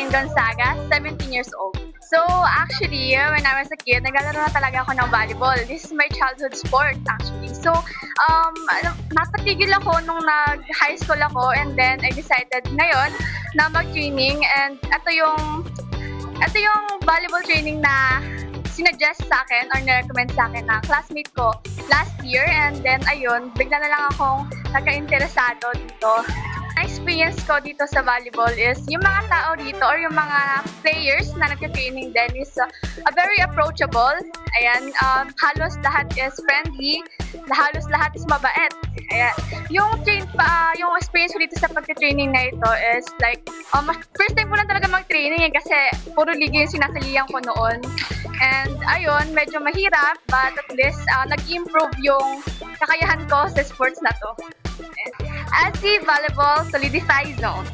Jean Gonzaga, 17 years old. So actually, when I was a kid, naglalaro na talaga ako ng volleyball. This is my childhood sport actually. So napatigil ako nung nag-high school ako, and then I decided ngayon na mag-training, and ito yung volleyball training na sinuggest sa akin or na-recommend sa akin ng classmate ko last year, and then ayun, bigla na lang akong nagka-interesado dito. Ang experience ko dito sa volleyball is yung mga tao dito or yung mga players na nagka-training din is very approachable. Ayan, halos lahat is friendly, halos lahat is mabait. Ayan. Yung experience ko dito sa pagka-training na ito is like, first time ko lang talaga mag-training kasi puro liga yung sinasalihan ko noon. And ayun, medyo mahirap, but at least nag-improve yung kakayahan ko sa sports na to. SC Volleyball Solidify Zone.